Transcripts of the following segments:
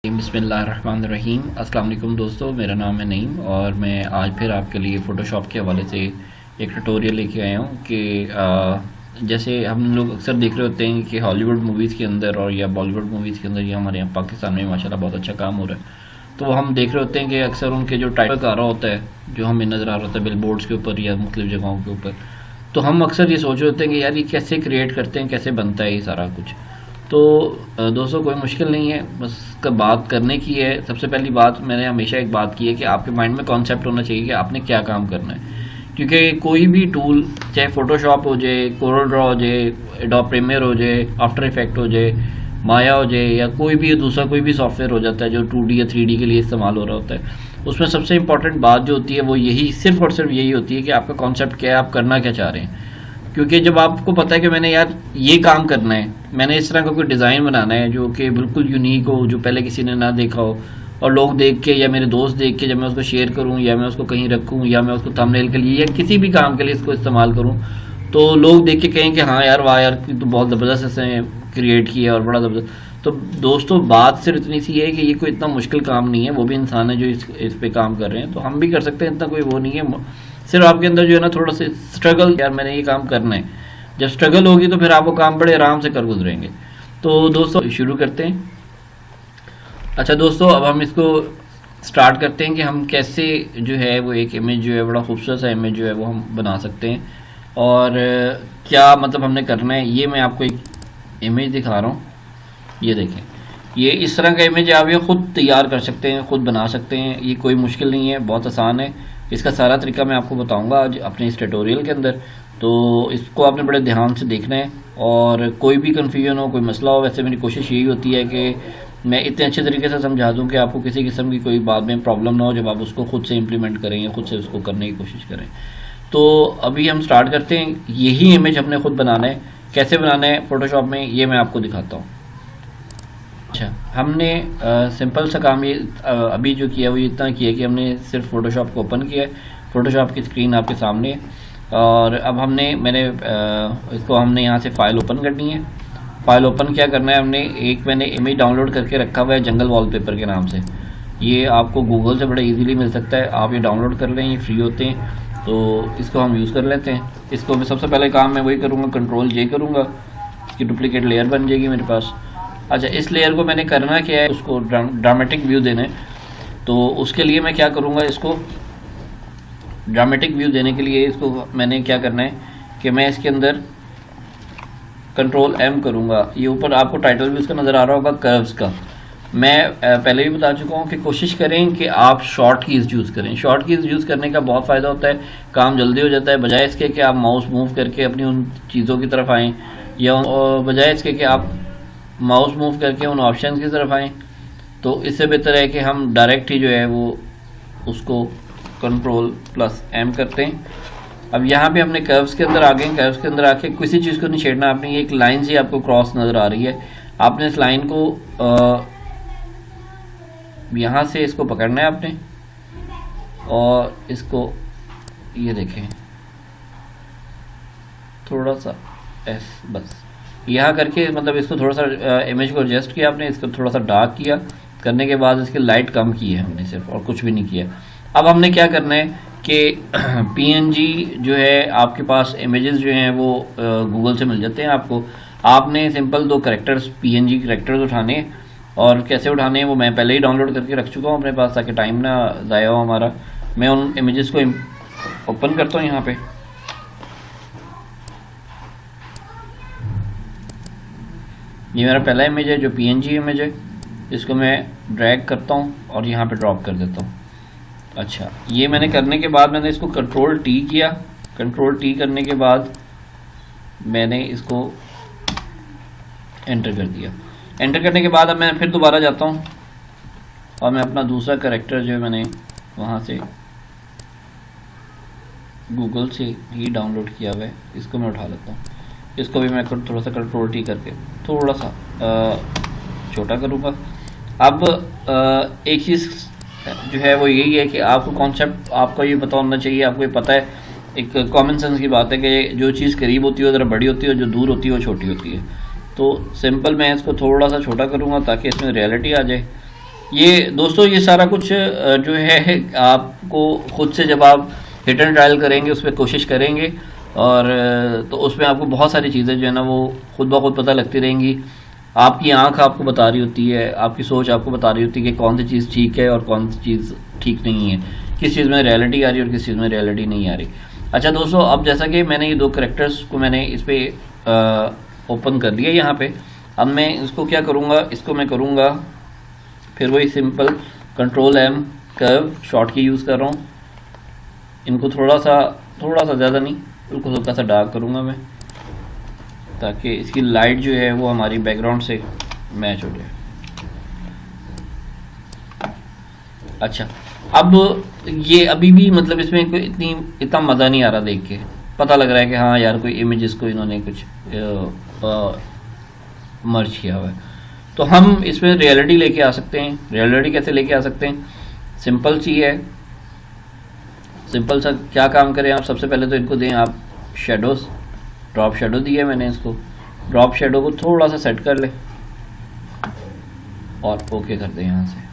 बिस्मिल्लाहिर्रहमानिर्रहीम। अस्सलाम वालेकुम दोस्तों, मेरा नाम है नईम और मैं आज फिर आपके लिए फ़ोटोशॉप के हवाले से एक ट्यूटोरियल लेके आया हूँ कि जैसे हम लोग अक्सर देख रहे होते हैं कि हॉलीवुड मूवीज़ के अंदर और या बॉलीवुड मूवीज़ के अंदर या हमारे यहाँ पाकिस्तान में माशाल्लाह बहुत अच्छा काम हो रहा है। तो हम देख रहे होते हैं कि अक्सर उनके जो टाइटल आ रहा होता है, जो हमें नज़र आ रहा होता है बिल बोर्ड्स के ऊपर या मुख्तलिफ़ जगहों के ऊपर, तो हम अक्सर ये सोच रहे होते हैं कि यार ये कैसे क्रिएट करते हैं, कैसे बनता है ये सारा कुछ। तो दोस्तों कोई मुश्किल नहीं है, बस का बात करने की है। सबसे पहली बात मैंने हमेशा एक बात की है कि आपके माइंड में कॉन्सेप्ट होना चाहिए कि आपने क्या काम करना है। क्योंकि कोई भी टूल, चाहे फोटोशॉप हो जाए, कोरल ड्रॉ हो जाए, एडोब प्रीमियर हो जाए, आफ्टर इफेक्ट हो जाए, माया हो जाए, या कोई भी दूसरा कोई भी सॉफ्टवेयर हो जाता है जो 2D या 3D के लिए इस्तेमाल हो रहा होता है, उसमें सबसे इंपॉर्टेंट बात जो होती है वो यही, सिर्फ और सिर्फ यही होती है कि आपका कॉन्सेप्ट क्या है, आप करना क्या चाह रहे हैं। क्योंकि जब आपको पता है कि मैंने यार ये काम करना है, मैंने इस तरह का कोई डिज़ाइन बनाना है जो कि बिल्कुल यूनिक हो, जो पहले किसी ने ना देखा हो, और लोग देख के या मेरे दोस्त देख के जब मैं उसको शेयर करूं या मैं उसको कहीं रखूं या मैं उसको थंबनेल के लिए या किसी भी काम के लिए इसको इस्तेमाल करूं, तो लोग देख के कहें कि हाँ यार, वाह यार, तो बहुत ज़बरदस्त इसने क्रिएट किया और बड़ा ज़बरदस्त। तो दोस्तों बात सिर्फ इतनी सी है कि ये कोई इतना मुश्किल काम नहीं है, वो भी इंसान है जो इस पे काम कर रहे हैं, तो हम भी कर सकते हैं, इतना कोई वो नहीं है। सिर्फ आपके अंदर जो है ना थोड़ा सा स्ट्रगल, यार मैंने ये काम करना है, जब स्ट्रगल होगी तो फिर आप वो काम बड़े आराम से कर गुजरेंगे। तो दोस्तों शुरू करते हैं। अच्छा दोस्तों, अब हम इसको स्टार्ट करते हैं कि हम कैसे जो है वो एक इमेज जो है, बड़ा खूबसूरत सा इमेज जो है वो हम बना सकते हैं, और क्या मतलब हमने करना है। ये मैं आपको एक इमेज दिखा रहा हूँ, ये देखें, ये इस तरह का इमेज आप ये खुद तैयार कर सकते हैं, खुद बना सकते हैं। ये कोई मुश्किल नहीं है, बहुत आसान है। इसका सारा तरीका मैं आपको बताऊंगा आज अपने इस ट्यूटोरियल के अंदर, तो इसको आपने बड़े ध्यान से देखना है। और कोई भी कन्फ्यूजन हो, कोई मसला हो, वैसे मेरी कोशिश यही होती है कि मैं इतने अच्छे तरीके से समझा दूं कि आपको किसी किस्म की कोई बाद में प्रॉब्लम ना हो जब आप उसको खुद से इम्प्लीमेंट करें या खुद से उसको करने की कोशिश करें। तो अभी हम स्टार्ट करते हैं। यही इमेज हमने खुद बनाना है, कैसे बनाना है फोटोशॉप में ये मैं आपको दिखाता हूँ। अच्छा, हमने सिंपल सा काम ये अभी जो किया वो इतना किया कि हमने सिर्फ फोटोशॉप को ओपन किया है। फोटोशॉप की स्क्रीन आपके सामने है, और अब मैंने इसको हमने यहाँ से फ़ाइल ओपन करनी है। फ़ाइल ओपन क्या करना है, मैंने इमेज डाउनलोड करके रखा हुआ है जंगल वॉलपेपर के नाम से। ये आपको गूगल से बड़ा इजीली मिल सकता है, आप ये डाउनलोड कर लें, ये फ्री होते हैं, तो इसको हम यूज़ कर लेते हैं। इसको मैं सबसे पहले काम मैं वही करूँगा, Ctrl+J करूँगा, इसकी डुप्लीकेट लेयर बन जाएगी मेरे पास। अच्छा, इस लेयर को मैंने करना क्या है, उसको ड्रामेटिक व्यू देना है। तो उसके लिए मैं क्या करूँगा, इसको ड्रामेटिक व्यू देने के लिए इसको मैंने क्या करना है कि मैं इसके अंदर Ctrl+M करूँगा। ये ऊपर आपको टाइटल भी उसका नज़र आ रहा होगा, कर्व्स का। मैं पहले भी बता चुका हूँ कि कोशिश करें कि आप शॉर्ट कीज़ यूज़ करें। शॉर्ट कीज़ यूज़ करने का बहुत फ़ायदा होता है, काम जल्दी हो जाता है, बजाय इसके कि आप माउस मूव करके अपनी उन चीज़ों की तरफ आएँ, या बजाय इसके कि आप माउस मूव करके उन ऑप्शन की तरफ आएँ। तो इससे बेहतर है कि हम डायरेक्ट ही जो है वो उसको Ctrl+M करते हैं। अब यहाँ पे हमने कर्व्स के अंदर आ गए। कर्व्स के अंदर आके किसी चीज़ को नहीं छेड़ना आपने, एक लाइन से आपको क्रॉस नज़र आ रही है, आपने इस लाइन को यहाँ से इसको पकड़ना है आपने, और इसको ये देखें थोड़ा सा बस यहाँ करके, मतलब इसको थोड़ा सा इमेज को एडजस्ट किया आपने, इसको थोड़ा सा डार्क किया, करने के बाद इसकी लाइट कम की है हमने सिर्फ, और कुछ भी नहीं किया। अब हमने क्या करना है कि PNG जो है, आपके पास इमेजेस जो हैं वो गूगल से मिल जाते हैं आपको। आपने सिंपल 2 करेक्टर्स, PNG करेक्टर्स उठाने हैं, और कैसे उठाने हैं वो मैं पहले ही डाउनलोड करके रख चुका हूँ अपने पास, ताकि टाइम ना ज़ाया हो हमारा। मैं उन इमेजेस को ओपन करता हूँ यहाँ पे। ये मेरा पहला इमेज है जो PNG इमेज है, इसको मैं ड्रैग करता हूँ और यहाँ पे ड्रॉप कर देता हूँ। अच्छा, ये मैंने करने के बाद मैंने इसको Ctrl+T किया। Ctrl+T करने के बाद मैंने इसको एंटर कर दिया। एंटर करने के बाद अब मैं फिर दोबारा जाता हूँ, और मैं अपना दूसरा कैरेक्टर जो मैंने वहाँ से गूगल से ही डाउनलोड किया हुआ है, इसको मैं उठा लेता हूँ। इसको भी मैं थोड़ा सा Ctrl+T करके थोड़ा सा छोटा करूँगा। अब एक चीज़ जो है वो यही है कि आपको कॉन्सेप्ट आपको ये पता होना चाहिए। आपको ये पता है, एक कॉमन सेंस की बात है कि जो चीज़ करीब होती है वो ज़रा बड़ी होती है, और जो दूर होती है वो छोटी होती है। तो सिंपल मैं इसको थोड़ा सा छोटा करूँगा ताकि इसमें रियलिटी आ जाए। ये दोस्तों ये सारा कुछ जो है आपको खुद से जब आप हिट एंड ट्रायल करेंगे, उस पर कोशिश करेंगे, और तो उसमें आपको बहुत सारी चीज़ें जो है ना वो खुद ब खुद पता लगती रहेंगी। आपकी आंख आपको बता रही होती है, आपकी सोच आपको बता रही होती है कि कौन सी चीज़ ठीक है और कौन सी चीज़ ठीक नहीं है, किस चीज़ में रियलिटी आ रही है और किस चीज़ में रियलिटी नहीं आ रही। अच्छा दोस्तों, अब जैसा कि मैंने ये दो करेक्टर्स को मैंने इस पर ओपन कर लिया यहाँ पे, अब मैं इसको क्या करूँगा, इसको मैं करूँगा फिर वही सिंपल Ctrl+M कर्व शॉर्ट की यूज़ कर रहा हूँ। इनको थोड़ा सा ज़्यादा नहीं, बिल्कुल हल्का सा डार्क करूँगा मैं, ताकि इसकी लाइट जो है वो हमारी बैकग्राउंड से मैच हो जाए। अच्छा, अब ये अभी भी मतलब इसमें कोई इतना मज़ा नहीं आ रहा देख के, पता लग रहा है कि हाँ यार कोई इमेजेस को इन्होंने कुछ मर्ज किया हुआ है। तो हम इसमें रियलिटी लेके आ सकते हैं। रियलिटी कैसे लेके आ सकते हैं? सिंपल सी है, सिंपल सा क्या काम करें आप, सबसे पहले तो इनको दें आप शेडोज़, ड्रॉप शेडो दिया है मैंने इसको, ड्रॉप शेडो को थोड़ा सा सेट कर ले और ओके कर दें यहाँ से।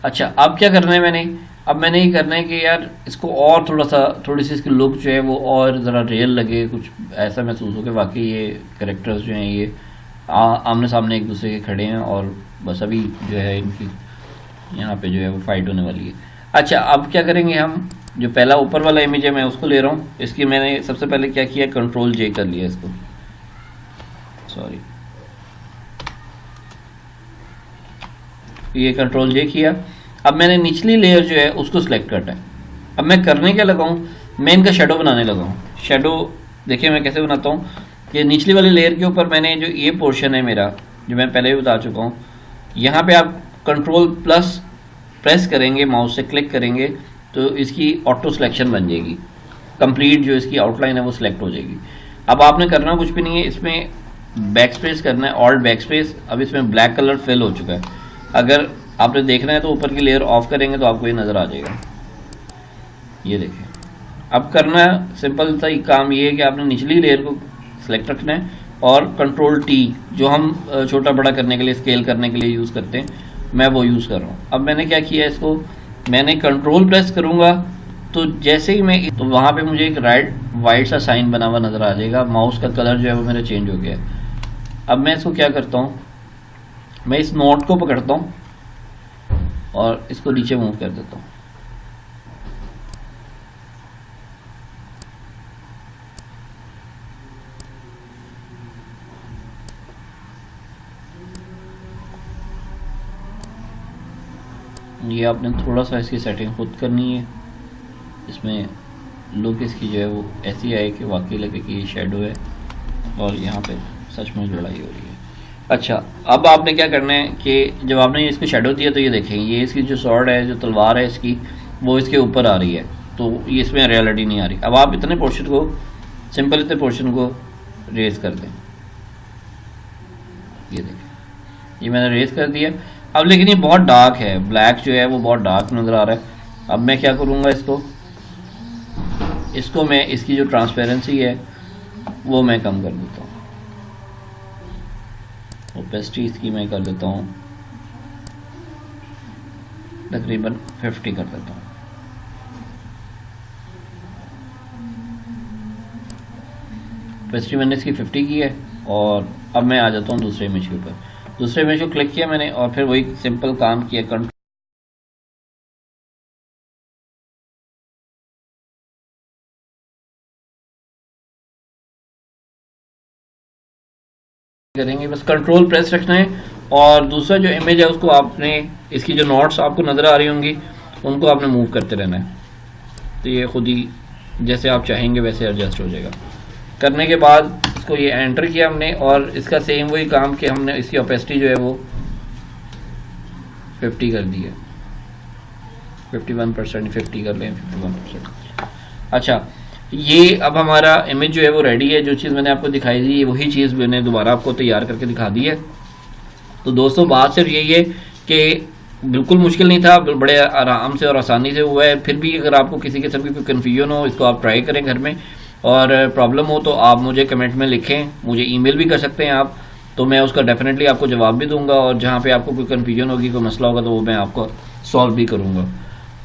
अच्छा, अब क्या करना है अब मैंने ये करना है कि यार इसको और थोड़ी सी इसकी लुक जो है वो और ज़रा रियल लगे, कुछ ऐसा महसूस हो कि वाकई ये कैरेक्टर्स जो हैं ये आमने सामने एक दूसरे के खड़े हैं और बस अभी जो है इनकी यहाँ पे जो है वो फाइट होने वाली है। अच्छा, अब क्या करेंगे, हम जो पहला ऊपर वाला इमेज है मैं उसको ले रहा हूँ। इसकी मैंने सबसे पहले क्या किया, Ctrl+J कर लिया इसको, सॉरी ये Ctrl+J किया। अब मैंने निचली लेयर जो है उसको सिलेक्ट करना है। अब मैं करने क्या लगा हूँ, मैं इनका शेडो बनाने लगा हूँ। शेडो देखिए मैं कैसे बनाता हूँ कि निचली वाली लेयर के ऊपर मैंने जो ये पोर्शन है मेरा, जो मैं पहले भी बता चुका हूँ, यहाँ पे आप Ctrl+ प्रेस करेंगे, माउस से क्लिक करेंगे तो इसकी ऑटो सिलेक्शन बन जाएगी, कंप्लीट जो इसकी आउटलाइन है वो सिलेक्ट हो जाएगी। अब आपने करना कुछ भी नहीं है, इसमें बैक स्पेस करना है, ऑल्ट बैक स्पेस। अब इसमें ब्लैक कलर फिल हो चुका है, अगर आपने देखना है तो ऊपर की लेयर ऑफ करेंगे तो आपको ये नज़र आ जाएगा, ये देखें। अब करना सिंपल सा ही काम ये है कि आपने निचली लेयर को सिलेक्ट रखना है और Ctrl+T जो हम छोटा बड़ा करने के लिए, स्केल करने के लिए यूज़ करते हैं, मैं वो यूज़ कर रहा हूँ। अब मैंने क्या किया, इसको मैंने कंट्रोल प्रेस करूँगा तो जैसे ही मैं तो वहाँ पे मुझे एक वाइट सा साइन बना हुआ नज़र आ जाएगा, माउस का कलर जो है वो मेरा चेंज हो गया। अब मैं इसको क्या करता हूँ, मैं इस नोट को पकड़ता हूँ और इसको नीचे मूव कर देता हूँ। ये आपने थोड़ा सा इसकी सेटिंग खुद करनी है, इसमें लुक इसकी जो है वो ऐसी आए कि वाकई लगे कि ये शेडो है और यहाँ पे सच में लड़ाई हो रही है। अच्छा, अब आपने क्या करना है कि जब आपने इसको शेडो दिया तो ये देखें, ये इसकी जो स्वॉर्ड है, जो तलवार है इसकी, वो इसके ऊपर आ रही है, तो ये इसमें रियलिटी नहीं आ रही। अब आप इतने पोर्शन को, सिंपल इतने पोर्शन को रेज कर दें, ये देखें, ये मैंने रेज कर दिया। अब लेकिन ये बहुत डार्क है, ब्लैक जो है वो बहुत डार्क नज़र आ रहा है। अब मैं क्या करूँगा, इसको मैं इसकी जो ट्रांसपेरेंसी है वो मैं कम कर देता हूँ, ओपेसिटी इसकी मैं कर देता हूँ तकरीबन 50 कर देता हूँ। ओपेसिटी मैंने इसकी 50 की है और अब मैं आ जाता हूँ दूसरे इमेज के ऊपर। दूसरे इमेज को क्लिक किया मैंने और फिर वही सिंपल काम किया, करेंगे, बस कंट्रोल प्रेस रखना है और दूसरा जो इमेज है उसको आपने, इसकी जो नोट्स आपको नज़र आ रही होंगी उनको आपने मूव करते रहना है, तो ये खुद ही जैसे आप चाहेंगे वैसे एडजस्ट हो जाएगा। करने के बाद इसको ये एंटर किया हमने और इसका सेम वही काम कि हमने इसकी ओपेसिटी जो है वो 50 कर दी है, 51%, 50 कर लें 51%। अच्छा, ये अब हमारा इमेज जो है वो रेडी है। जो चीज़ मैंने आपको दिखाई थी ये वही चीज़ मैंने दोबारा आपको तैयार करके दिखा दी है। तो दोस्तों बात सिर्फ यही है कि बिल्कुल मुश्किल नहीं था, बड़े आराम से और आसानी से हुआ है। फिर भी अगर आपको किसी किस्म की कोई कन्फ्यूजन हो, इसको आप ट्राई करें घर में, और प्रॉब्लम हो तो आप मुझे कमेंट में लिखें, मुझे ईमेल भी कर सकते हैं आप, तो मैं उसका डेफिनेटली आपको जवाब भी दूंगा, और जहाँ पे आपको कोई कन्फ्यूजन होगी, कोई मसला होगा, तो वो मैं आपको सॉल्व भी करूँगा।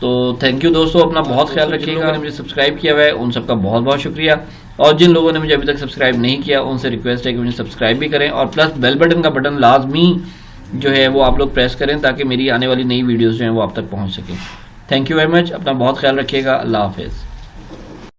तो थैंक यू दोस्तों, अपना बहुत ख्याल रखिएगा। जिन लोगों ने मुझे सब्सक्राइब किया हुआ है उन सबका बहुत बहुत शुक्रिया, और जिन लोगों ने मुझे अभी तक सब्सक्राइब नहीं किया उनसे रिक्वेस्ट है कि मुझे सब्सक्राइब भी करें, और प्लस बेल बटन का बटन लाजमी जो है वो आप लोग प्रेस करें, ताकि मेरी आने वाली नई वीडियोज़ जो हैं वो आप तक पहुँच सकें। थैंक यू वेरी मच, अपना बहुत ख्याल रखिएगा। अल्लाह हाफिज़।